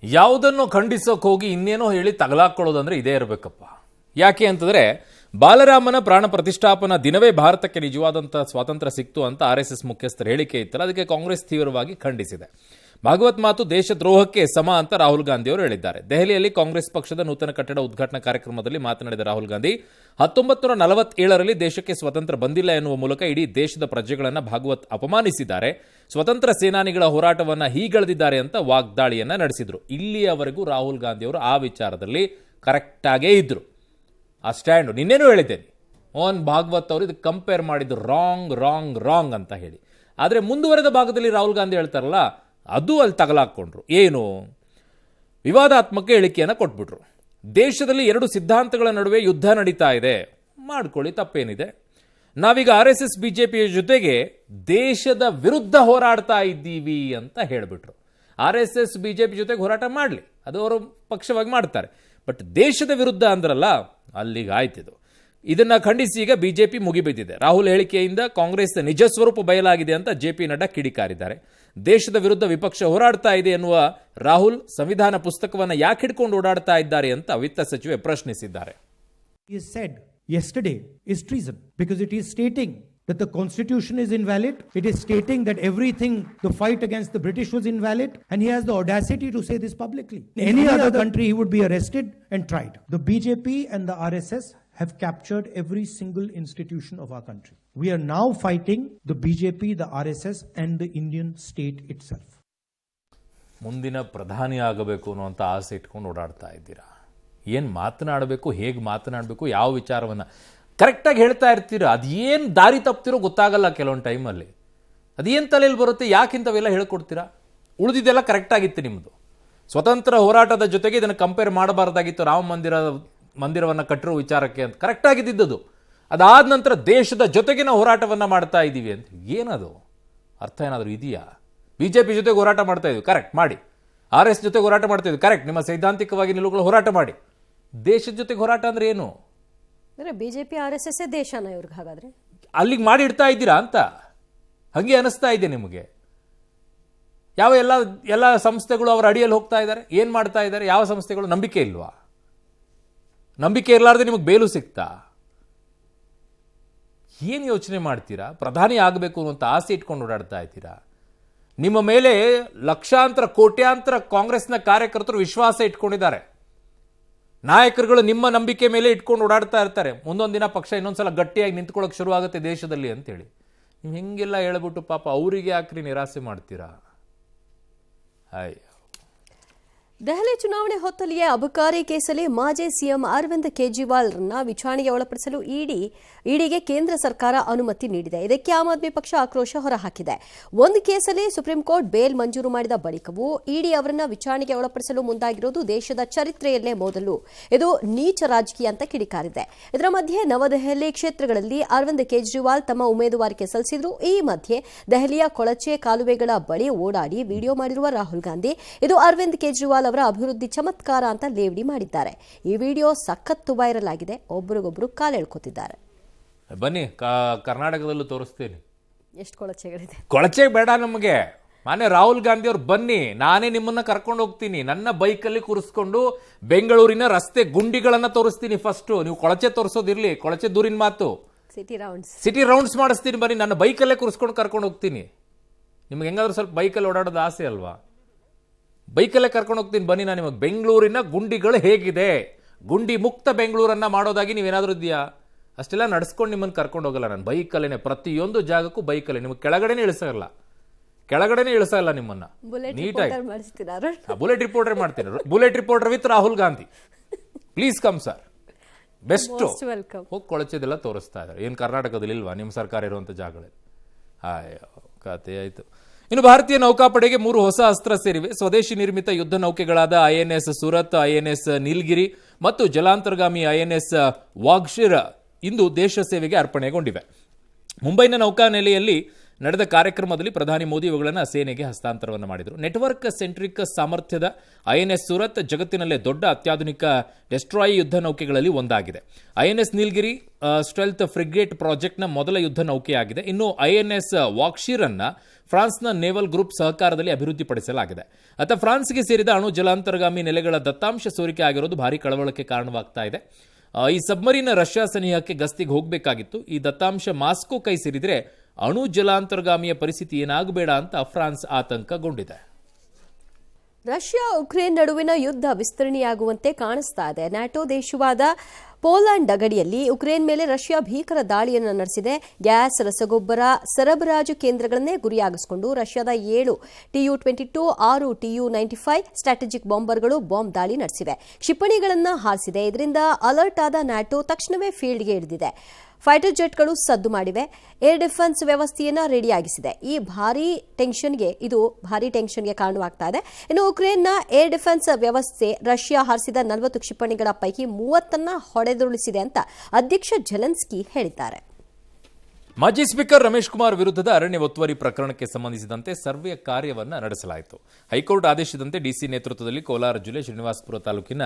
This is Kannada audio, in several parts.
ಯಾವುದನ್ನು ಖಂಡಿಸೋಕೆ ಹೋಗಿ ಇನ್ನೇನೋ ಹೇಳಿ ತಗಲಾಕೊಳ್ಳೋದಂದ್ರೆ ಇದೇ ಇರಬೇಕಪ್ಪ. ಯಾಕೆ ಅಂತಂದ್ರೆ ಬಾಲರಾಮನ ಪ್ರಾಣ ಪ್ರತಿಷ್ಠಾಪನಾ ದಿನವೇ ಭಾರತಕ್ಕೆ ನಿಜವಾದಂಥ ಸ್ವಾತಂತ್ರ್ಯ ಸಿಕ್ತು ಅಂತ RSS ಮುಖ್ಯಸ್ಥರ ಹೇಳಿಕೆ ಇತ್ತಲ್ಲ, ಅದಕ್ಕೆ ಕಾಂಗ್ರೆಸ್ ತೀವ್ರವಾಗಿ ಖಂಡಿಸಿದೆ. ಭಾಗವತ್ ಮಾತು ದೇಶದ್ರೋಹಕ್ಕೆ ಸಮ ಅಂತ ರಾಹುಲ್ ಗಾಂಧಿ ಅವರು ಹೇಳಿದ್ದಾರೆ. ದೆಹಲಿಯಲ್ಲಿ ಕಾಂಗ್ರೆಸ್ ಪಕ್ಷದ ನೂತನ ಕಟ್ಟಡ ಉದ್ಘಾಟನಾ ಕಾರ್ಯಕ್ರಮದಲ್ಲಿ ಮಾತನಾಡಿದ ರಾಹುಲ್ ಗಾಂಧಿ 1947ರಲ್ಲಿ ದೇಶಕ್ಕೆ ಸ್ವತಂತ್ರ ಬಂದಿಲ್ಲ ಎನ್ನುವ ಮೂಲಕ ಇಡೀ ದೇಶದ ಪ್ರಜೆಗಳನ್ನು ಭಾಗವತ್ ಅಪಮಾನಿಸಿದ್ದಾರೆ, ಸ್ವತಂತ್ರ ಸೇನಾನಿಗಳ ಹೋರಾಟವನ್ನು ಹೀಗಳೆದಿದ್ದಾರೆ ಅಂತ ವಾಗ್ದಾಳಿಯನ್ನ ನಡೆಸಿದ್ರು. ಇಲ್ಲಿಯವರೆಗೂ ರಾಹುಲ್ ಗಾಂಧಿ ಅವರು ಆ ವಿಚಾರದಲ್ಲಿ ಕರೆಕ್ಟಾಗೇ ಇದ್ರು. ಆ ಸ್ಟ್ಯಾಂಡು ನಿನ್ನೇನೂ ಹೇಳಿದ್ದೇನೆ, ಮೋಹನ್ ಭಾಗವತ್ ಅವರು ಇದಕ್ಕೆ ಕಂಪೇರ್ ಮಾಡಿದ್ದು ರಾಂಗ್ ರಾಂಗ್ ರಾಂಗ್ ಅಂತ ಹೇಳಿ. ಆದರೆ ಮುಂದುವರೆದ ಭಾಗದಲ್ಲಿ ರಾಹುಲ್ ಗಾಂಧಿ ಹೇಳ್ತಾರಲ್ಲ, ಅದು ಅಲ್ಲಿ ತಗಲಾಕೊಂಡ್ರು. ಏನು ವಿವಾದಾತ್ಮಕ ಹೇಳಿಕೆಯನ್ನು ಕೊಟ್ಬಿಟ್ರು. ದೇಶದಲ್ಲಿ ಎರಡು ಸಿದ್ಧಾಂತಗಳ ನಡುವೆ ಯುದ್ಧ ನಡೀತಾ ಇದೆ, ಮಾಡ್ಕೊಳ್ಳಿ, ತಪ್ಪೇನಿದೆ. ನಾವೀಗ RSS BJP ಜೊತೆಗೆ ದೇಶದ ವಿರುದ್ಧ ಹೋರಾಡ್ತಾ ಇದ್ದೀವಿ ಅಂತ ಹೇಳಿಬಿಟ್ರು. RSS BJP ಜೊತೆಗೆ ಹೋರಾಟ ಮಾಡಲಿ, ಅದು ಅವರು ಪಕ್ಷವಾಗಿ ಮಾಡ್ತಾರೆ. ಬಟ್ ದೇಶದ ವಿರುದ್ಧ ಅಂದ್ರಲ್ಲ, ಅಲ್ಲಿಗೆ ಆಯ್ತಿದು. ಇದನ್ನ ಖಂಡಿಸಿ ಈಗ BJP ಮುಗಿಬಿದ್ದಿದೆ. ರಾಹುಲ್ ಹೇಳಿಕೆಯಿಂದ ಕಾಂಗ್ರೆಸ್ ನಿಜ ಸ್ವರೂಪ ಬಯಲಾಗಿದೆ ಅಂತ JP ನಡ್ಡಾ ಕಿಡಿಕಾರಿದ್ದಾರೆ. ದೇಶದ ವಿರುದ್ಧ ವಿಪಕ್ಷ ಹೋರಾಡ್ತಾ ಇದೆ ಎನ್ನುವ ರಾಹುಲ್ ಸಂವಿಧಾನ ಪುಸ್ತಕವನ್ನು ಯಾಕೆ ಹಿಡ್ಕೊಂಡು ಓಡಾಡ್ತಾ ಇದ್ದಾರೆ ಅಂತ ವಿತ್ತ ಸಚಿವೆ ಪ್ರಶ್ನಿಸಿದ್ದಾರೆ. He said yesterday is treason because it is stating that the constitution is invalid. It is stating that everything, the fight against the British was invalid, and he has the audacity to say this publicly. In any other country he would be arrested and tried. The BJP and the RSS have captured every single institution of our country. We are now fighting the BJP, the RSS and the Indian state itself. ಮುಂದಿನ ಪ್ರಧಾನಿ ಆಗಬೇಕು ಅನ್ನುವಂಥ ಆಸೆ ಇಟ್ಕೊಂಡು ಓಡಾಡ್ತಾ ಇದ್ದೀರಾ. ಏನು ಮಾತನಾಡಬೇಕು, ಹೇಗೆ ಮಾತನಾಡಬೇಕು, ಯಾವ ವಿಚಾರವನ್ನು ಕರೆಕ್ಟಾಗಿ ಹೇಳ್ತಾ ಇರ್ತೀರ, ಅದೇನು ದಾರಿ ತಪ್ತಿರೋ ಗೊತ್ತಾಗಲ್ಲ ಕೆಲವೊಂದು ಟೈಮಲ್ಲಿ. ಅದೇನು ತಲೆಯಲ್ಲಿ ಬರುತ್ತೆ, ಯಾಕಿಂತವೆಲ್ಲ ಹೇಳ್ಕೊಡ್ತೀರಾ? ಉಳಿದಿದ್ದೆಲ್ಲ ಕರೆಕ್ಟಾಗಿತ್ತು ನಿಮ್ಮದು. ಸ್ವತಂತ್ರ ಹೋರಾಟದ ಜೊತೆಗೆ ಇದನ್ನು ಕಂಪೇರ್ ಮಾಡಬಾರ್ದಾಗಿತ್ತು ರಾಮ ಮಂದಿರವನ್ನು ಕಟ್ಟಿರೋ ವಿಚಾರಕ್ಕೆ ಅಂತ ಕರೆಕ್ಟಾಗಿದ್ದದು. ಅದಾದ ನಂತರ ದೇಶದ ಜೊತೆಗಿನ ಹೋರಾಟವನ್ನು ಮಾಡ್ತಾ ಇದ್ದೀವಿ ಅಂತ ಏನದು ಅರ್ಥ ಏನಾದರೂ ಇದೆಯಾ? BJP ಜೊತೆಗೆ ಹೋರಾಟ ಮಾಡ್ತಾ ಇದ್ವಿ, ಕರೆಕ್ಟ್ ಮಾಡಿ. RS ಜೊತೆಗೆ ಹೋರಾಟ ಮಾಡ್ತಾ ಇದ್ವಿ, ಕರೆಕ್ಟ್. ನಿಮ್ಮ ಸೈದ್ಧಾಂತಿಕವಾಗಿ ನಿಲುವುಗಳು ಹೋರಾಟ ಮಾಡಿ. ದೇಶದ ಜೊತೆಗೆ ಹೋರಾಟ ಅಂದ್ರೆ ಏನು? BJP RSS ದೇಶನ ಇವ್ರಿಗೆ ಹಾಗಾದ್ರೆ ಅಲ್ಲಿಗೆ ಮಾಡಿ ಇಡ್ತಾ ಇದ್ದೀರಾ ಅಂತ ಹಂಗೆ ಅನಿಸ್ತಾ ಇದೆ ನಿಮಗೆ? ಯಾವ ಎಲ್ಲ ಸಂಸ್ಥೆಗಳು ಅವರ ಅಡಿಯಲ್ಲಿ ಹೋಗ್ತಾ ಇದ್ದಾರೆ, ಏನು ಮಾಡ್ತಾ ಇದ್ದಾರೆ? ಯಾವ ಸಂಸ್ಥೆಗಳು ನಂಬಿಕೆ ಇಲ್ವಾ? ನಂಬಿಕೆ ಇರಲಾರ್ದೆ ನಿಮಗೆ ಬೇಲು ಸಿಗ್ತಾ? ಏನು ಯೋಚನೆ ಮಾಡ್ತೀರಾ? ಪ್ರಧಾನಿ ಆಗಬೇಕು ಅನ್ನುವಂಥ ಆಸೆ ಇಟ್ಕೊಂಡು ಓಡಾಡ್ತಾ ಇದ್ದೀರಾ. ನಿಮ್ಮ ಮೇಲೆ ಲಕ್ಷಾಂತರ ಕೋಟ್ಯಾಂತರ ಕಾಂಗ್ರೆಸ್ನ ಕಾರ್ಯಕರ್ತರು ವಿಶ್ವಾಸ ಇಟ್ಕೊಂಡಿದ್ದಾರೆ. ನಾಯಕರುಗಳು ನಿಮ್ಮ ನಂಬಿಕೆ ಮೇಲೆ ಇಟ್ಕೊಂಡು ಓಡಾಡ್ತಾ ಇರ್ತಾರೆ. ಮುಂದೊಂದು ದಿನ ಪಕ್ಷ ಇನ್ನೊಂದ್ಸಲ ಗಟ್ಟಿಯಾಗಿ ನಿಂತ್ಕೊಳ್ಳೋಕೆ ಶುರು ಆಗುತ್ತೆ ದೇಶದಲ್ಲಿ ಅಂತೇಳಿ ನೀವು ಹಿಂಗೆಲ್ಲ ಹೇಳ್ಬಿಟ್ಟು ಪಾಪ ಅವರಿಗೆ ಯಾಕ್ರಿ ನಿರಾಸೆ ಮಾಡ್ತೀರಾ? ದೆಹಲಿ ಚುನಾವಣೆ ಹೊತ್ತಲಿಯೇ ಅಬಕಾರಿ ಕೇಸಲ್ಲಿ ಮಾಜಿ ಸಿಎಂ ಅರವಿಂದ್ ಕೇಜ್ರಿವಾಲ್ರನ್ನ ವಿಚಾರಣೆಗೆ ಒಳಪಡಿಸಲು ಇಡಿಗೆ ಕೇಂದ್ರ ಸರ್ಕಾರ ಅನುಮತಿ ನೀಡಿದೆ. ಇದಕ್ಕೆ ಆಮ್ ಆದ್ಮಿ ಪಕ್ಷ ಆಕ್ರೋಶ ಹೊರಹಾಕಿದೆ. ಒಂದು ಕೇಸಲ್ಲಿ ಸುಪ್ರೀಂ ಕೋರ್ಟ್ ಬೇಲ್ ಮಂಜೂರು ಮಾಡಿದ ಬಳಿಕವೂ ಇಡಿ ಅವರನ್ನ ವಿಚಾರಣೆಗೆ ಒಳಪಡಿಸಲು ಮುಂದಾಗಿರೋದು ದೇಶದ ಚರಿತ್ರೆಯಲ್ಲೇ ಮೊದಲು. ಇದು ನೀಚ ರಾಜಕೀಯ ಅಂತ ಕಿಡಿಕಾರಿದೆ. ಇದರ ಮಧ್ಯೆ ನವದೆಹಲಿ ಕ್ಷೇತ್ರಗಳಲ್ಲಿ ಅರವಿಂದ್ ಕೇಜ್ರಿವಾಲ್ ತಮ್ಮ ಉಮೇದುವಾರಿಕೆ ಸಲ್ಲಿಸಿದ್ರು. ಈ ಮಧ್ಯೆ ದೆಹಲಿಯ ಕೊಳಚೆ ಕಾಲುವೆಗಳ ಬಳಿ ಓಡಾಡಿ ವಿಡಿಯೋ ಮಾಡಿರುವ ರಾಹುಲ್ ಗಾಂಧಿ ಇದು ಅರವಿಂದ್ ಕೇಜ್ರಿವಾಲ್ ಅವರ ಅಭಿವೃದ್ಧಿ ಚಮತ್ಕಾರ ಅಂತ ಲೇವಡಿ ಮಾಡಿದ್ದಾರೆ. ಈ ವಿಡಿಯೋ ಸಖತ್ತು ವೈರಲ್ ಆಗಿದೆ. ಒಬ್ಬರಿಗೊಬ್ಬರು ಕಾಲೆಳ್ಕೊತಿದ್ದಾರೆ. ಬನ್ನಿ, ಕರ್ನಾಟಕದಲ್ಲೂ ತೋರಿಸ್ತೀನಿ ಎಷ್ಟು ಕೊಳಚೆಗಳಿದೆ. ಕೊಳಚೆ ಬೇಡ ನಮಗೆ. ಮಾನ್ಯ ರಾಹುಲ್ ಗಾಂಧಿ ಅವ್ರು ಬನ್ನಿ, ನಾನೇ ನಿಮ್ಮನ್ನ ಕರ್ಕೊಂಡು ಹೋಗ್ತೀನಿ. ನನ್ನ ಬೈಕಲ್ಲಿ ಕೂರಿಸ್ಕೊಂಡು ಬೆಂಗಳೂರಿನ ರಸ್ತೆ ಗುಂಡಿಗಳನ್ನ ತೋರಿಸ್ತೀನಿ. ಫಸ್ಟ್ ನೀವು ಕೊಳಚೆ ತೋರಿಸೋದಿರ್ಲಿ, ಕೊಳಚೆ ದೂರಿನ ಮಾತು. ಸಿಟಿ ರೌಂಡ್ಸ್ ಮಾಡಿಸ್ತೀನಿ, ಬನ್ನಿ. ನನ್ನ ಬೈಕಲ್ಲೇ ಕೂರಿಸ್ಕೊಂಡು ಕರ್ಕೊಂಡು ಹೋಗ್ತೀನಿ. ನಿಮ್ಗೆ ಹೆಂಗಾದ್ರೂ ಸ್ವಲ್ಪ ಬೈಕಲ್ಲಿ ಓಡಾಡೋದು ಆಸೆ ಅಲ್ವಾ? ಬೈಕಲ್ಲೇ ಕರ್ಕೊಂಡು ಹೋಗ್ತೀನಿ, ಬನ್ನಿ. ನಾನು ನಿಮಗೆ ಬೆಂಗಳೂರಿನ ಗುಂಡಿಗಳು ಹೇಗಿದೆ, ಗುಂಡಿ ಮುಕ್ತ ಬೆಂಗಳೂರನ್ನ ಮಾಡೋದಾಗಿ ನೀವೇನಾದ್ರೂ ಇದೆಯಾ? ಅಷ್ಟೆಲ್ಲ ನಡೆಸ್ಕೊಂಡು ನಿಮ್ಮನ್ನು ಕರ್ಕೊಂಡು ಹೋಗಲ್ಲ ನಾನು. ಬೈಕಲ್ಲೇನೆ ಪ್ರತಿಯೊಂದು ಜಾಗಕ್ಕೂ ಬೈಕಲ್ಲೇ. ನಿಮಗೆ ಕೆಳಗಡೆನೇ ಇಳಿಸಲ್ಲ ನಿಮ್ಮನ್ನ. ನೀಟಾಗಿ ಬುಲೆಟ್ ರಿಪೋರ್ಟರ್ ಮಾಡ್ತೀನಿ. Bullet reporter with Rahul Gandhi. Please come sir, best. ಹೋಗಿ ಕೊಳಚೆದೆಲ್ಲ ತೋರಿಸ್ತಾ ಇದ್ದಾರೆ. ಏನು ಕರ್ನಾಟಕದಲ್ಲಿ ಇಲ್ವಾ ನಿಮ್ಮ ಸರ್ಕಾರ ಇರುವಂತ ಜಾಗಗಳಲ್ಲಿ? ಕತೆ ಆಯ್ತು. ಇನ್ನು ಭಾರತೀಯ ನೌಕಾಪಡೆಗೆ 3 ಹೊಸ ಅಸ್ತ್ರ ಸೇರಿವೆ. ಸ್ವದೇಶಿ ನಿರ್ಮಿತ ಯುದ್ಧ ನೌಕೆಗಳಾದ INS ಸೂರತ್, INS ನೀಲಗಿರಿ ಮತ್ತು ಜಲಾಂತರ್ಗಾಮಿ INS ವಾಗ್ಶಿರ್ ಇಂದು ದೇಶ ಸೇವೆಗೆ ಅರ್ಪಣೆಗೊಂಡಿವೆ. ಮುಂಬೈನ ನೌಕಾನೆಲೆಯಲ್ಲಿ ನಡೆದ ಕಾರ್ಯಕ್ರಮದಲ್ಲಿ ಪ್ರಧಾನಿ ಮೋದಿ ಇವುಗಳನ್ನು ಸೇನೆಗೆ ಹಸ್ತಾಂತರವನ್ನು ಮಾಡಿದರು. ನೆಟ್ವರ್ಕ್ ಸೆಂಟ್ರಿಕ್ ಸಾಮರ್ಥ್ಯದ INS ಸೂರತ್ ಜಗತ್ತಿನಲ್ಲೇ ದೊಡ್ಡ ಅತ್ಯಾಧುನಿಕ ಡೆಸ್ಟ್ರಾಯ್ ಯುದ್ಧ ನೌಕೆಗಳಲ್ಲಿ ಒಂದಾಗಿದೆ. INS ನೀಲ್ಗಿರಿ ಸ್ಟೆಲ್ತ್ ಫ್ರಿಗೇಟ್ ಪ್ರಾಜೆಕ್ಟ್ನ ಮೊದಲ ಯುದ್ಧ ನೌಕೆಯಾಗಿದೆ. ಇನ್ನು INS ವಾಕ್ಷೀರ್ ಅನ್ನ ಫ್ರಾನ್ಸ್ನ ನೇವಲ್ ಗ್ರೂಪ್ ಸಹಕಾರದಲ್ಲಿ ಅಭಿವೃದ್ಧಿಪಡಿಸಲಾಗಿದೆ. ಫ್ರಾನ್ಸ್ಗೆ ಸೇರಿದ ಅಣು ಜಲಾಂತರ್ಗಾಮಿ ನೆಲೆಗಳ ದತ್ತಾಂಶ ಸೋರಿಕೆ ಆಗಿರೋದು ಭಾರಿ ಕಳವಳಕ್ಕೆ ಕಾರಣವಾಗ್ತಾ ಇದೆ. ಈ ಸಬ್ಮರೀನ್ ರಷ್ಯಾ ಸನಿಹಕ್ಕೆ ಗಸ್ತಿಗೆ ಹೋಗಬೇಕಾಗಿತ್ತು. ಈ ದತ್ತಾಂಶ ಮಾಸ್ಕೋ ಕೈ ಸೇರಿದ್ರೆ ಅಣು ಜಲಾಂತರ್ಗಾಮಿಯ ಪರಿಸ್ಥಿತಿ ಏನಾಗಬೇಡ ಅಂತ ಫ್ರಾನ್ಸ್ ಆತಂಕಗೊಂಡಿದೆ. ರಷ್ಯಾ ಉಕ್ರೇನ್ ನಡುವಿನ ಯುದ್ಧ ವಿಸ್ತರಣೆಯಾಗುವಂತೆ ಕಾಣಿಸ್ತಾ ಇದೆ. ನ್ಯಾಟೋ ದೇಶವಾದ ಪೋಲೆಂಡ್ ಗಡಿಯಲ್ಲಿ ಉಕ್ರೇನ್ ಮೇಲೆ ರಷ್ಯಾ ಭೀಕರ ದಾಳಿಯನ್ನು ನಡೆಸಿದೆ. ಗ್ಯಾಸ್, ರಸಗೊಬ್ಬರ ಸರಬರಾಜು ಕೇಂದ್ರಗಳನ್ನೇ ಗುರಿಯಾಗಿಸಿಕೊಂಡು ರಷ್ಯಾದ 7 Tu-22, 6 Tu-95 ಸ್ಟ್ರಾಟಜಿಕ್ ಬಾಂಬರ್ಗಳು ಬಾಂಬ್ ದಾಳಿ ನಡೆಸಿವೆ. ಕ್ಷಿಪಣಿಗಳನ್ನು ಹಾರಿಸಿದೆ. ಇದರಿಂದ ಅಲರ್ಟ್ ಆದ ನ್ಯಾಟೋ ತಕ್ಷಣವೇ ಫೀಲ್ಡ್ಗೆ ಇಳಿದಿದೆ. ಫೈಟರ್ ಜೆಟ್ಗಳು ಸದ್ದು ಮಾಡಿವೆ. ಏರ್ ಡಿಫೆನ್ಸ್ ವ್ಯವಸ್ಥೆಯನ್ನು ರೆಡಿಯಾಗಿಸಿದೆ. ಇದು ಭಾರಿ ಟೆನ್ಷನ್ಗೆ ಕಾರಣವಾಗ್ತಾ ಇದೆ. ಇನ್ನು ಉಕ್ರೇನ್ನ ಏರ್ ಡಿಫೆನ್ಸ್ ವ್ಯವಸ್ಥೆ ರಷ್ಯಾ ಹಾರಿಸಿದ 40 ಕ್ಷಿಪಣಿಗಳ ಪೈಕಿ 30 ಹೊಡೆದುರುಳಿಸಿದೆ ಅಂತ ಅಧ್ಯಕ್ಷ ಜೆಲೆನ್ಸ್ಕಿ ಹೇಳಿದ್ದಾರೆ. ಮಾಜಿ ಸ್ಪೀಕರ್ ರಮೇಶ್ ಕುಮಾರ್ ವಿರುದ್ಧದ ಅರಣ್ಯ ಒತ್ತುವರಿ ಪ್ರಕರಣಕ್ಕೆ ಸಂಬಂಧಿಸಿದಂತೆ ಸರ್ವೆ ಕಾರ್ಯವನ್ನು ನಡೆಸಲಾಯಿತು. ಹೈಕೋರ್ಟ್ ಆದೇಶದಂತೆ ಡಿಸಿ ನೇತೃತ್ವದಲ್ಲಿ ಕೋಲಾರ ಜಿಲ್ಲೆ ಶ್ರೀನಿವಾಸಪುರ ತಾಲೂಕಿನ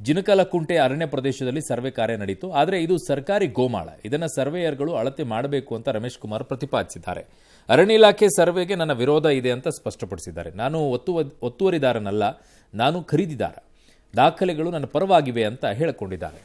ಜಿನಕಲಕುಂಟೆ ಅರಣ್ಯ ಪ್ರದೇಶದಲ್ಲಿ ಸರ್ವೆ ಕಾರ್ಯ ನಡೆಯಿತು. ಆದರೆ ಇದು ಸರ್ಕಾರಿ ಗೋಮಾಳ, ಇದನ್ನು ಸರ್ವೇಯರ್ಗಳು ಅಳತೆ ಮಾಡಬೇಕು ಅಂತ ರಮೇಶ್ ಕುಮಾರ್ ಪ್ರತಿಪಾದಿಸಿದ್ದಾರೆ. ಅರಣ್ಯ ಇಲಾಖೆ ಸರ್ವೆಗೆ ನನ್ನ ವಿರೋಧ ಇದೆ ಅಂತ ಸ್ಪಷ್ಟಪಡಿಸಿದ್ದಾರೆ. ನಾನು ಒತ್ತುವರಿದಾರನಲ್ಲ, ನಾನು ಖರೀದಿದಾರ. ದಾಖಲೆಗಳು ನನ್ನ ಪರವಾಗಿವೆ ಅಂತ ಹೇಳಿಕೊಂಡಿದ್ದಾರೆ.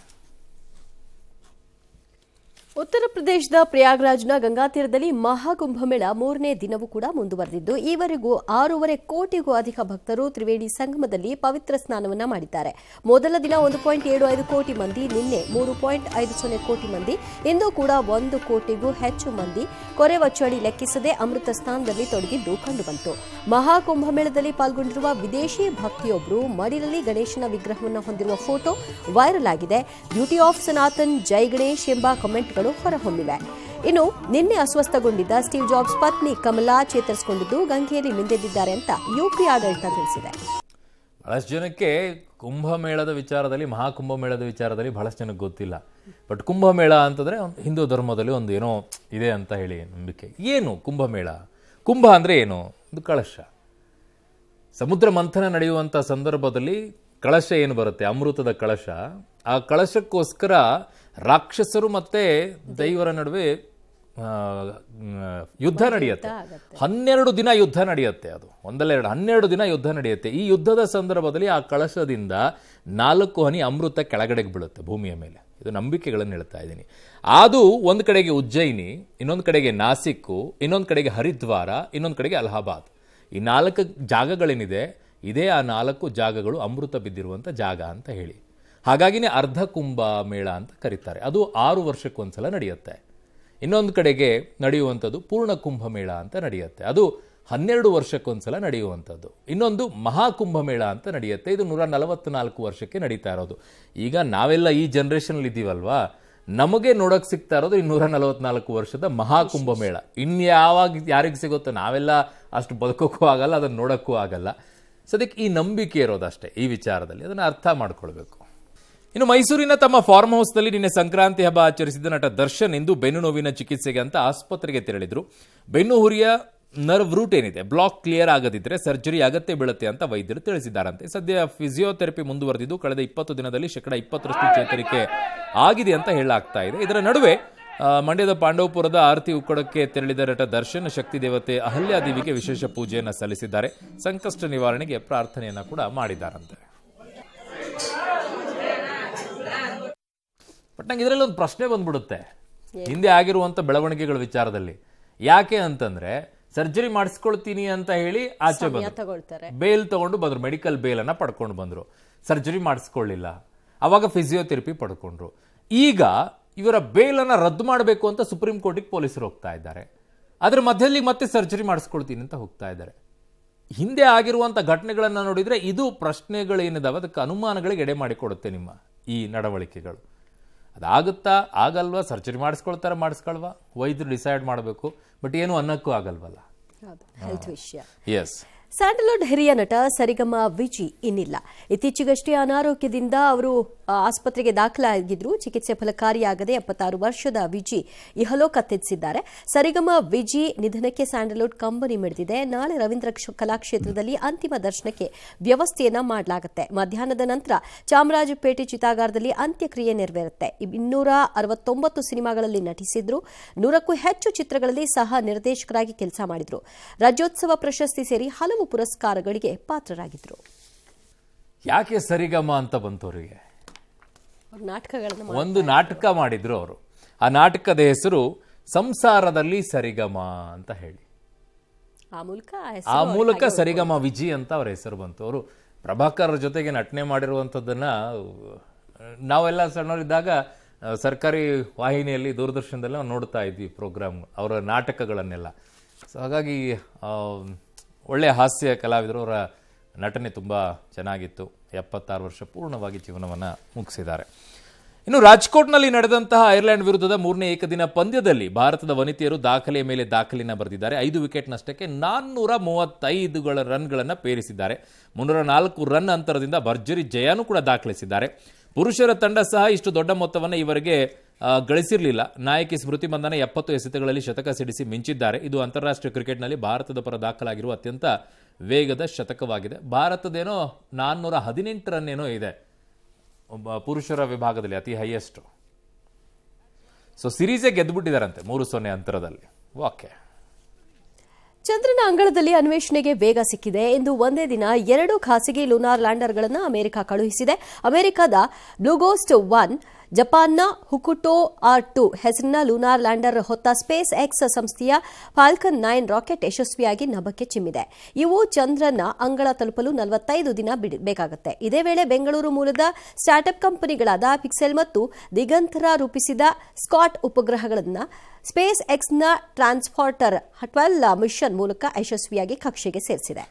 ಉತ್ತರ ಪ್ರದೇಶದ ಪ್ರಯಾಗ್ರಾಜ್ನ ಗಂಗಾತೀರದಲ್ಲಿ ಮಹಾಕುಂಭಮೇಳ 3ನೇ ದಿನವೂ ಕೂಡ ಮುಂದುವರೆದಿದ್ದು ಈವರೆಗೂ 6.5 ಕೋಟಿಗೂ ಅಧಿಕ ಭಕ್ತರು ತ್ರಿವೇಣಿ ಸಂಗಮದಲ್ಲಿ ಪವಿತ್ರ ಸ್ನಾನವನ್ನ ಮಾಡಿದ್ದಾರೆ. ಮೊದಲ ದಿನ 1.75 ಕೋಟಿ ಮಂದಿ, ನಿನ್ನೆ 3.50 ಕೋಟಿ ಮಂದಿ, ಇಂದು ಕೂಡ 1 ಕೋಟಿಗೂ ಹೆಚ್ಚು ಮಂದಿ ಕೊರೆವ ಚಳಿ ಲೆಕ್ಕಿಸದೆ ಅಮೃತ ಸ್ನಾನದಲ್ಲಿ ತೊಡಗಿದ್ದು ಕಂಡುಬಂತು. ಮಹಾಕುಂಭಮೇಳದಲ್ಲಿ ಪಾಲ್ಗೊಂಡಿರುವ ವಿದೇಶಿ ಭಕ್ತಿಯೊಬ್ಬರು ಮಡಿಲಲ್ಲಿ ಗಣೇಶನ ವಿಗ್ರಹವನ್ನು ಹೊಂದಿರುವ ಫೋಟೋ ವೈರಲ್ ಆಗಿದೆ. ಬ್ಯೂಟಿ ಆಫ್ ಸನಾತನ್, ಜೈ ಗಣೇಶ್ ಎಂಬ ಕಮೆಂಟ್ಗಳು ಹೊರಹೊಮ್ಮಿವೆ. ಇನ್ನು ನಿನ್ನೆ ಅಸ್ವಸ್ಥಗೊಂಡಿದ್ದ ಸ್ಟೀವ್ ಜಾಬ್ಸ್ ಪತ್ನಿ ಕಮಲಾ ಚೇತರಿಸಿಕೊಂಡಿದ್ದು ಗಂಗೆಯಲ್ಲಿ ಮಿಂದೆದ್ದಿದ್ದಾರೆ ಅಂತ ಯುಪಿ ಆಡಳಿತ ತಿಳಿಸಿದೆ. ಬಹಳಷ್ಟು ಜನಕ್ಕೆ ಕುಂಭಮೇಳದ ವಿಚಾರದಲ್ಲಿ, ಮಹಾಕುಂಭಮೇಳದ ವಿಚಾರದಲ್ಲಿ ಬಹಳಷ್ಟು ಜನಕ್ಕೆ ಗೊತ್ತಿಲ್ಲ. ಬಟ್ ಕುಂಭಮೇಳ ಅಂತಂದ್ರೆ ಹಿಂದೂ ಧರ್ಮದಲ್ಲಿ ಒಂದು ಏನೋ ಇದೆ ಅಂತ ಹೇಳಿ ನಂಬಿಕೆ. ಏನು ಕುಂಭಮೇಳ? ಕುಂಭ ಅಂದ್ರೆ ಏನು? ಇದು ಕಳಶ. ಸಮುದ್ರ ಮಂಥನ ನಡೆಯುವಂಥ ಸಂದರ್ಭದಲ್ಲಿ ಕಳಶ ಏನು ಬರುತ್ತೆ, ಅಮೃತದ ಕಳಶ, ಆ ಕಳಶಕ್ಕೋಸ್ಕರ ರಾಕ್ಷಸರು ಮತ್ತೆ ದೈವರ ನಡುವೆ ಯುದ್ಧ ನಡೆಯುತ್ತೆ. 12 ದಿನ ಯುದ್ಧ ನಡೆಯುತ್ತೆ. ಅದು ಒಂದಲ್ಲ 12 ದಿನ ಯುದ್ಧ ನಡೆಯುತ್ತೆ. ಈ ಯುದ್ಧದ ಸಂದರ್ಭದಲ್ಲಿ ಆ ಕಳಶದಿಂದ 4 ಹನಿ ಅಮೃತ ಕೆಳಗಡೆಗೆ ಬೀಳುತ್ತೆ ಭೂಮಿಯ ಮೇಲೆ. ಇದು ನಂಬಿಕೆಗಳನ್ನು ಹೇಳ್ತಾ ಇದ್ದೀನಿ. ಅದು ಒಂದು ಕಡೆಗೆ ಉಜ್ಜಯಿನಿ, ಇನ್ನೊಂದು ಕಡೆಗೆ ನಾಸಿಕ್ಕು, ಇನ್ನೊಂದು ಕಡೆಗೆ ಹರಿದ್ವಾರ, ಇನ್ನೊಂದು ಕಡೆಗೆ ಅಲಹಾಬಾದ್. ಈ 4 ಜಾಗಗಳೇನಿದೆ, ಇದೇ ಆ 4 ಜಾಗಗಳು ಅಮೃತ ಬಿದ್ದಿರುವಂಥ ಜಾಗ ಅಂತ ಹೇಳಿ. ಹಾಗಾಗಿನೇ ಅರ್ಧ ಕುಂಭ ಮೇಳ ಅಂತ ಕರೀತಾರೆ. ಅದು 6 ವರ್ಷಕ್ಕೊಂದ್ಸಲ ನಡೆಯುತ್ತೆ. ಇನ್ನೊಂದು ಕಡೆಗೆ ನಡೆಯುವಂಥದ್ದು ಪೂರ್ಣ ಕುಂಭಮೇಳ ಅಂತ ನಡೆಯುತ್ತೆ. ಅದು 12 ವರ್ಷಕ್ಕೊಂದ್ಸಲ ನಡೆಯುವಂಥದ್ದು. ಇನ್ನೊಂದು ಮಹಾಕುಂಭಮೇಳ ಅಂತ ನಡೆಯುತ್ತೆ. ಇದು 144 ವರ್ಷಕ್ಕೆ ನಡೀತಾ ಇರೋದು. ಈಗ ನಾವೆಲ್ಲ ಈ ಜನರೇಷನಲ್ಲಿ ಇದ್ದೀವಲ್ವಾ, ನಮಗೆ ನೋಡೋಕೆ ಸಿಗ್ತಾ ಇರೋದು 244 ವರ್ಷದ ಮಹಾಕುಂಭಮೇಳ. ಇನ್ಯಾವಾಗ ಯಾರಿಗೆ ಸಿಗುತ್ತೋ, ನಾವೆಲ್ಲ ಅಷ್ಟು ಬದುಕೋಕ್ಕೂ ಆಗಲ್ಲ, ಅದನ್ನು ನೋಡೋಕ್ಕೂ ಆಗಲ್ಲ. ಸದ್ಯಕ್ಕೆ ಈ ನಂಬಿಕೆ ಇರೋದಷ್ಟೇ ಈ ವಿಚಾರದಲ್ಲಿ, ಅದನ್ನು ಅರ್ಥ ಮಾಡ್ಕೊಳ್ಬೇಕು. ಇನ್ನು ಮೈಸೂರಿನ ತಮ್ಮ ಫಾರ್ಮ್ ಹೌಸ್ನಲ್ಲಿ ನಿನ್ನೆ ಸಂಕ್ರಾಂತಿ ಹಬ್ಬ ಆಚರಿಸಿದ ನಟ ದರ್ಶನ್ ಇಂದು ಬೆನ್ನು ನೋವಿನ ಚಿಕಿತ್ಸೆಗೆ ಅಂತ ಆಸ್ಪತ್ರೆಗೆ ತೆರಳಿದ್ರು. ಬೆನ್ನು ಹುರಿಯ ನರ್ವ್ ರೂಟ್ ಏನಿದೆ, ಬ್ಲಾಕ್ ಕ್ಲಿಯರ್ ಆಗದಿದ್ರೆ ಸರ್ಜರಿ ಅಗತ್ಯ ಬೀಳುತ್ತೆ ಅಂತ ವೈದ್ಯರು ತಿಳಿಸಿದ್ದಾರಂತೆ. ಸದ್ಯ ಫಿಸಿಯೋಥೆರಪಿ ಮುಂದುವರೆದಿದ್ದು ಕಳೆದ 20 ದಿನದಲ್ಲಿ 20% ಚೇತರಿಕೆ ಆಗಿದೆ ಅಂತ ಹೇಳಲಾಗ್ತಾ ಇದೆ. ಇದರ ನಡುವೆ ಮಂಡ್ಯದ ಪಾಂಡವಪುರದ ಆರತಿ ಉಕ್ಕಡಕ್ಕೆ ತೆರಳಿದ ನಟ ದರ್ಶನ್ ಶಕ್ತಿ ದೇವತೆ ಅಹಲ್ಯಾದೇವಿಗೆ ವಿಶೇಷ ಪೂಜೆಯನ್ನು ಸಲ್ಲಿಸಿದ್ದಾರೆ. ಸಂಕಷ್ಟ ನಿವಾರಣೆಗೆ ಪ್ರಾರ್ಥನೆಯನ್ನ ಕೂಡ ಮಾಡಿದ್ದಾರಂತೆ. ಬಟ್ ನಂಗೆ ಇದರಲ್ಲಿ ಒಂದು ಪ್ರಶ್ನೆ ಬಂದ್ಬಿಡುತ್ತೆ, ಹಿಂದೆ ಆಗಿರುವಂತ ಬೆಳವಣಿಗೆಗಳ ವಿಚಾರದಲ್ಲಿ. ಯಾಕೆ ಅಂತಂದ್ರೆ ಸರ್ಜರಿ ಮಾಡಿಸ್ಕೊಳ್ತೀನಿ ಅಂತ ಹೇಳಿ ಆಚೆ ಬಂದ್ರು, ಬೇಲ್ ತಗೊಂಡು ಬಂದ್ರು, ಮೆಡಿಕಲ್ ಬೇಲ್ ಅನ್ನ ಪಡ್ಕೊಂಡು ಬಂದ್ರು, ಸರ್ಜರಿ ಮಾಡಿಸ್ಕೊಳ್ಳಿಲ್ಲ. ಅವಾಗ ಫಿಸಿಯೋಥೆರಪಿ ಪಡ್ಕೊಂಡ್ರು. ಈಗ ಇವರ ಬೇಲನ್ನು ರದ್ದು ಮಾಡಬೇಕು ಅಂತ ಸುಪ್ರೀಂ ಕೋರ್ಟಿಗೆ ಪೊಲೀಸರು ಹೋಗ್ತಾ ಇದ್ದಾರೆ. ಅದ್ರ ಮಧ್ಯದಲ್ಲಿ ಮತ್ತೆ ಸರ್ಜರಿ ಮಾಡಿಸ್ಕೊಳ್ತೀನಿ ಅಂತ ಹೋಗ್ತಾ ಇದ್ದಾರೆ. ಹಿಂದೆ ಆಗಿರುವಂಥ ಘಟನೆಗಳನ್ನು ನೋಡಿದರೆ ಇದು ಪ್ರಶ್ನೆಗಳೇನಿದಾವೆ ಅದಕ್ಕೆ ಅನುಮಾನಗಳಿಗೆ ಎಡೆ ಮಾಡಿಕೊಡುತ್ತೆ ನಿಮ್ಮ ಈ ನಡವಳಿಕೆಗಳು. ಅದಾಗುತ್ತಾ ಆಗಲ್ವಾ, ಸರ್ಜರಿ ಮಾಡಿಸ್ಕೊಳ್ವಾ, ವೈದ್ಯರು ಡಿಸೈಡ್ ಮಾಡಬೇಕು. ಬಟ್ ಏನು ಅನ್ನಕ್ಕೂ ಆಗಲ್ವಲ್ಲ. ಹೆಲ್ತ್ ವಿಷಯ. ಎಸ್. ಸ್ಯಾಂಡಲ್ವುಡ್ ಹಿರಿಯ ನಟ ಸರಿಗಮ ವಿಜಿ ಇನ್ನಿಲ್ಲ. ಇತ್ತೀಚೆಗಷ್ಟೇ ಅನಾರೋಗ್ಯದಿಂದ ಅವರು ಆಸ್ಪತ್ರೆಗೆ ದಾಖಲಾಗಿದ್ರು. ಚಿಕಿತ್ಸೆ ಫಲಕಾರಿಯಾಗದೆ 76 ವರ್ಷದ ವಿಜಿ ಇಹಲೋಕ ತ್ಯಜಿಸಿದ್ದಾರೆ. ಸರಿಗಮ ವಿಜಿ ನಿಧನಕ್ಕೆ ಸ್ಯಾಂಡಲ್ವುಡ್ ಕಂಬನಿ ಮಿಡಿದಿದೆ. ನಾಳೆ ರವೀಂದ್ರ ಕಲಾಕ್ಷೇತ್ರದಲ್ಲಿ ಅಂತಿಮ ದರ್ಶನಕ್ಕೆ ವ್ಯವಸ್ಥೆಯನ್ನ ಮಾಡಲಾಗುತ್ತೆ. ಮಧ್ಯಾಹ್ನದ ನಂತರ ಚಾಮರಾಜಪೇಟೆ ಚಿತಾಗಾರದಲ್ಲಿ ಅಂತ್ಯಕ್ರಿಯೆ ನೆರವೇರುತ್ತೆ. 269 ಸಿನಿಮಾಗಳಲ್ಲಿ ನಟಿಸಿದ್ರು. 100ಕ್ಕೂ ಹೆಚ್ಚು ಚಿತ್ರಗಳಲ್ಲಿ ಸಹ ನಿರ್ದೇಶಕರಾಗಿ ಕೆಲಸ ಮಾಡಿದ್ರು. ರಾಜ್ಯೋತ್ಸವ ಪ್ರಶಸ್ತಿ ಸೇರಿ ಹಲವು ಪುರಸ್ಕಾರಗಳಿಗೆ ಪಾತ್ರರಾಗಿದ್ರು. ಯಾಕೆ ಸರಿಗಮ ಅಂತ ಬಂತು ಅವರಿಗೆ? ನಾಟಕಗಳನ್ನು ಒಂದು ನಾಟಕ ಮಾಡಿದ್ರು ಅವರು. ಆ ನಾಟಕದ ಹೆಸರು ಸಂಸಾರದಲ್ಲಿ ಸರಿಗಮ ಅಂತ ಹೇಳಿ, ಆ ಮೂಲಕ ಸರಿಗಮ ವಿಜಿ ಅಂತ ಅವರ ಹೆಸರು ಬಂತು. ಅವರು ಪ್ರಭಾಕರ್ ಜೊತೆಗೆ ನಟನೆ ಮಾಡಿರುವಂಥದ್ದನ್ನ ನಾವೆಲ್ಲ ಸಣ್ಣವರಿದ್ದಾಗ ಸರ್ಕಾರಿ ವಾಹಿನಿಯಲ್ಲಿ ದೂರದರ್ಶನದಲ್ಲಿ ನಾವು ನೋಡ್ತಾ ಇದ್ವಿ ಪ್ರೋಗ್ರಾಮ್, ಅವರ ನಾಟಕಗಳನ್ನೆಲ್ಲ. ಸೊ ಹಾಗಾಗಿ ಒಳ್ಳೆಯ ಹಾಸ್ಯ ಕಲಾವಿದರು. ಅವರ ನಟನೆ ತುಂಬ ಚೆನ್ನಾಗಿತ್ತು. 76 ವರ್ಷ ಪೂರ್ಣವಾಗಿ ಜೀವನವನ್ನು ಮುಗಿಸಿದ್ದಾರೆ. ಇನ್ನು ರಾಜ್ಕೋಟ್ನಲ್ಲಿ ನಡೆದಂತಹ ಐರ್ಲೆಂಡ್ ವಿರುದ್ಧದ 3ನೇ ಏಕದಿನ ಪಂದ್ಯದಲ್ಲಿ ಭಾರತದ ವನಿತೆಯರು ದಾಖಲೆಯ ಮೇಲೆ ದಾಖಲೆಯನ್ನು ಬರೆದಿದ್ದಾರೆ. 5 ವಿಕೆಟ್ ನಷ್ಟಕ್ಕೆ 435 ರನ್ಗಳನ್ನು ಪೇರಿಸಿದ್ದಾರೆ. 304 ರನ್ ಅಂತರದಿಂದ ಭರ್ಜರಿ ಜಯನೂ ಕೂಡ ದಾಖಲಿಸಿದ್ದಾರೆ. ಪುರುಷರ ತಂಡ ಸಹ ಇಷ್ಟು ದೊಡ್ಡ ಮೊತ್ತವನ್ನು ಇವರಿಗೆ ಗಳಿಸಿರಲಿಲ್ಲ. ನಾಯಕಿ ಸ್ಮೃತಿ ಮಂದನ 70 ಎಸೆತಗಳಲ್ಲಿ ಶತಕ ಸಿಡಿಸಿ ಮಿಂಚಿದ್ದಾರೆ. ಇದು ಅಂತಾರಾಷ್ಟ್ರೀಯ ಕ್ರಿಕೆಟ್ನಲ್ಲಿ ಭಾರತದ ಪರ ದಾಖಲಾಗಿರುವ ಅತ್ಯಂತ ವೇಗದ ಶತಕವಾಗಿದೆ. ಭಾರತದೇನೋ 418 ರನ್ ಏನೋ ಇದೆ ಪುರುಷರ ವಿಭಾಗದಲ್ಲಿ, ಅತಿ ಹೈಯೆಸ್ಟ್. ಸೊ ಸಿರೀಸೇ ಗೆದ್ದುಬಿಟ್ಟಿದ್ದಾರಂತೆ 3-0 ಅಂತರದಲ್ಲಿ. ಓಕೆ. ಚಂದ್ರನ ಅಂಗಳದಲ್ಲಿ ಅನ್ವೇಷಣೆಗೆ ವೇಗ ಸಿಕ್ಕಿದೆ ಎಂದು ಒಂದೇ ದಿನ 2 ಖಾಸಗಿ ಲೂನಾರ್ ಲ್ಯಾಂಡರ್ಗಳನ್ನು ಅಮೆರಿಕ ಕಳುಹಿಸಿದೆ. ಅಮೆರಿಕದ ಬ್ಲೂಗೋಸ್ಟ್ 1, ಜಪಾನ್ನ ಹುಕುಟೋ R2 ಹೆಸರಿನ ಲೂನಾರ್ ಲ್ಯಾಂಡರ್ ಹೊತ್ತ ಸ್ಪೇಸ್ ಎಕ್ಸ್ ಸಂಸ್ಥೆಯ ಫಾಲ್ಕನ್ 9 ರಾಕೆಟ್ ಯಶಸ್ವಿಯಾಗಿ ನಭಕ್ಕೆ ಚಿಮ್ಮಿದೆ. ಇವು ಚಂದ್ರನ ಅಂಗಳ ತಲುಪಲು 45 ದಿನ ಬೇಕಾಗುತ್ತೆ. ಇದೇ ವೇಳೆ ಬೆಂಗಳೂರು ಮೂಲದ ಸ್ಟಾರ್ಟ್ಅಪ್ ಕಂಪನಿಗಳಾದ ಪಿಕ್ಸೆಲ್ ಮತ್ತು ದಿಗಂತರ ರೂಪಿಸಿದ ಸ್ಕಾಟ್ ಉಪಗ್ರಹಗಳನ್ನು ಸ್ಪೇಸ್ ಎಕ್ಸ್ನ ಟ್ರಾನ್ಸ್ಪೋರ್ಟರ್ 12 ಮಿಷನ್ ಮೂಲಕ ಯಶಸ್ವಿಯಾಗಿ ಕಕ್ಷೆಗೆ ಸೇರಿಸಿದೆ.